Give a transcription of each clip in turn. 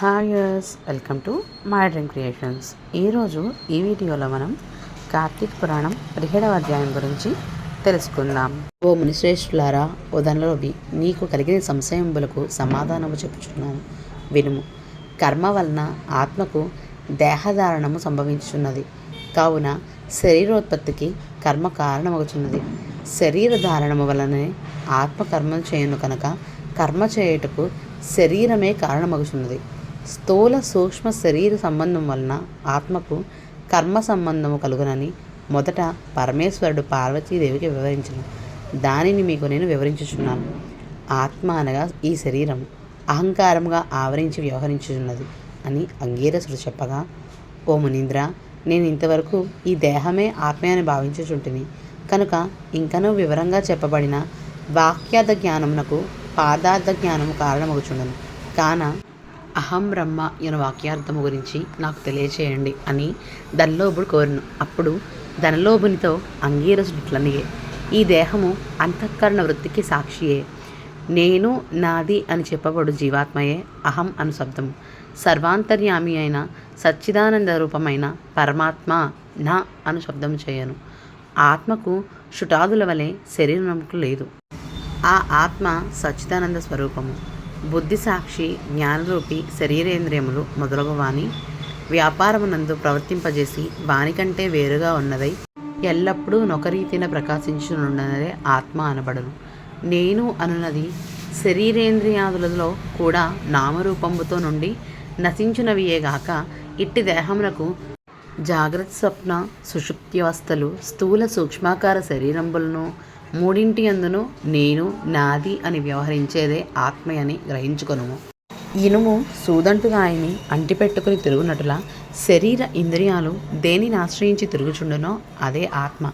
Hi యర్స్, welcome to my dream creations. ఈరోజు ఈ వీడియోలో మనం కార్తీక పురాణం 17వ అధ్యాయం గురించి తెలుసుకుందాం. ఓ మునిశ్రేష్ఠులారా, ఓ ధనలోభి, నీకు కలిగిన సంశయములకు సమాధానము చెప్పుచున్నాను వినుము. కర్మ వలన ఆత్మకు దేహధారణము సంభవించుచున్నది. కావున శరీరోత్పత్తికి కర్మ కారణమగుచున్నది. శరీర ధారణము వలనే ఆత్మ కర్మను చేయును కనుక కర్మ చేయుటకు శరీరమే కారణమగుచున్నది. స్థూల సూక్ష్మ శరీర సంబంధం వలన ఆత్మకు కర్మ సంబంధము కలుగునని మొదట పరమేశ్వరుడు పార్వతీదేవికి వివరించను. దానిని మీకు నేను వివరించుచున్నాను. ఆత్మ అనగా ఈ శరీరం అహంకారముగా ఆవరించి వ్యవహరించుచున్నది అని అంగీరసుడు చెప్పగా, ఓ మునీంద్ర, నేను ఇంతవరకు ఈ దేహమే ఆత్మే అని భావించుచుంటిని కనుక ఇంకనూ వివరంగా చెప్పబడిన వాక్యార్థ జ్ఞానమునకు పాదార్థ జ్ఞానము కారణమగుచుండను. కాన అహం బ్రహ్మ అను వాక్యార్థము గురించి నాకు తెలియచేయండి అని ధనలోభుడు కోరును. అప్పుడు ధనలోభునితో అంగీరసుడు ఇట్లనియే, ఈ దేహము అంతఃకరణ వృత్తికి సాక్షియే. నేను నాది అని చెప్పబడు జీవాత్మయే అహం అను శబ్దము. సర్వాంతర్యామి అయిన సచ్చిదానంద రూపమైన పరమాత్మ నా అను శబ్దము చేయను. ఆత్మకు శుటాదుల వలె శరీరముకు లేదు. ఆ ఆత్మ సచ్చిదానంద స్వరూపము. బుద్ధి సాక్షి జ్ఞానరూపి శరీరేంద్రియములు మొదలగు వాని వ్యాపారమునందు ప్రవర్తింపజేసి వానికంటే వేరుగా ఉన్నదై ఎల్లప్పుడూ నొకరీతిన ప్రకాశించునున్నదే ఆత్మ అనబడును. నేను అనున్నది శరీరేంద్రియాదులలో కూడా నామరూపంబుతో నుండి నశించునవియేగాక ఇట్టి దేహమునకు జాగ్రత్త స్వప్న సుషుప్త్యవస్థలు స్థూల సూక్ష్మాకార శరీరంబులను మూడింటి అందును నేను నాది అని వ్యవహరించేదే ఆత్మయని గ్రహించుకొను. ఇనుము సూదంటుగా ఆయన్ని అంటిపెట్టుకుని తిరుగునట్లా శరీర ఇంద్రియాలు దేనిని ఆశ్రయించి తిరుగుచుండునో అదే ఆత్మ.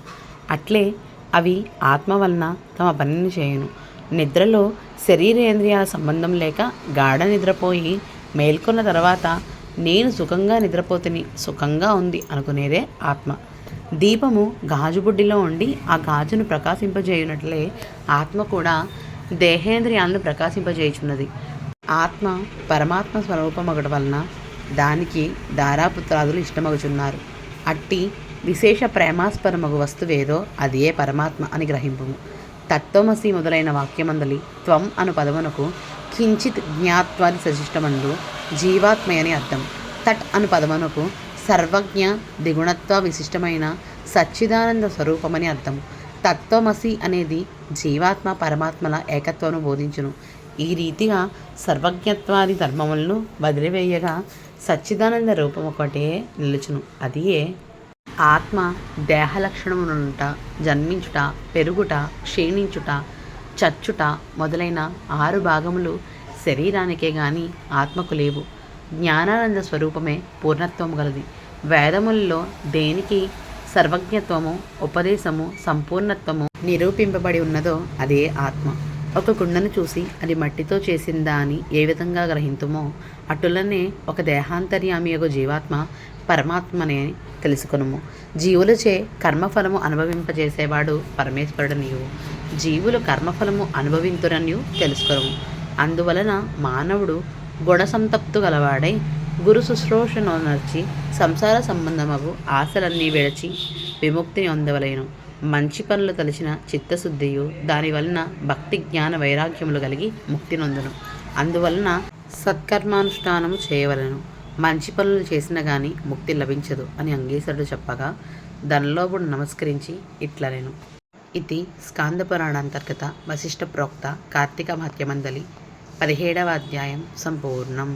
అట్లే అవి ఆత్మ వలన తమ పనిని చేయును. నిద్రలో శరీరేంద్రియాల సంబంధం లేక గాఢ నిద్రపోయి మేల్కొన్న తర్వాత నేను సుఖంగా నిద్రపోతుని, సుఖంగా ఉంది అనుకునేదే ఆత్మ. దీపము గాజుబుడ్డిలో ఉండి ఆ గాజును ప్రకాశింపజేయునట్లే ఆత్మ కూడా దేహేంద్రియాలను ప్రకాశింపజేయుచున్నది. ఆత్మ పరమాత్మ స్వరూపమగట వలన దానికి దారాపుత్రాదులు ఇష్టమగుచున్నారు. అట్టి విశేష ప్రేమాస్పరమగు వస్తువేదో అదియే పరమాత్మ అని గ్రహింపుము. తత్వమసి మొదలైన వాక్యమందలి త్వం అను పదమునకు కించిత్ జ్ఞాత్వాది సశిష్టమందు జీవాత్మయని అర్థం. తట్ అను పదమునకు సర్వజ్ఞ దిగుణత్వ విశిష్టమైన సచ్చిదానంద స్వరూపమని అర్థం. తత్వమసి అనేది జీవాత్మ పరమాత్మల ఏకత్వను బోధించును. ఈ రీతిగా సర్వజ్ఞత్వాది ధర్మములను వదిలివేయగా సచ్చిదానంద రూపం ఒకటే నిలుచును. అదియే ఆత్మ. దేహలక్షణమునుంట, జన్మించుట, పెరుగుట, క్షీణించుట, చచ్చుట మొదలైన 6 భాగములు శరీరానికే గాని ఆత్మకు లేవు. జ్ఞానానంద స్వరూపమే పూర్ణత్వము గలది. వేదములలో దేనికి సర్వజ్ఞత్వము, ఉపదేశము, సంపూర్ణత్వము నిరూపింపబడి ఉన్నదో అదే ఆత్మ. ఒక కుండను చూసి అది మట్టితో చేసిందా అని ఏ విధంగా గ్రహింతుమో అటులనే ఒక దేహాంతర్యామియగు జీవాత్మ పరమాత్మనే తెలుసుకొనుము. జీవులచే కర్మఫలము అనుభవింపజేసేవాడు పరమేశ్వరుడు నీవు. జీవులు కర్మఫలము అనుభవింతురని తెలుసుకొనుము. అందువలన మానవుడు గుణసంతప్తు గలవాడై గురు శుశ్రూషను నర్చి సంసార సంబంధమగు ఆశలన్నీ విడచి విముక్తిని పొందవలెను. మంచి పనులు తలచిన చిత్తశుద్ధియు దాని వలన భక్తి జ్ఞాన వైరాగ్యములు కలిగి ముక్తి నొందును. అందువలన సత్కర్మానుష్ఠానము చేయవలెను. మంచి పనులు చేసిన గాని ముక్తి లభించదు అని అంగీరసుడు చెప్పగా ధనలోభుడు నమస్కరించి ఇట్లనెను. ఇది స్కాంద పురాణాంతర్గత వశిష్ఠ ప్రోక్త కార్తీక మహత్యమందలి 17వ అధ్యాయం సంపూర్ణం.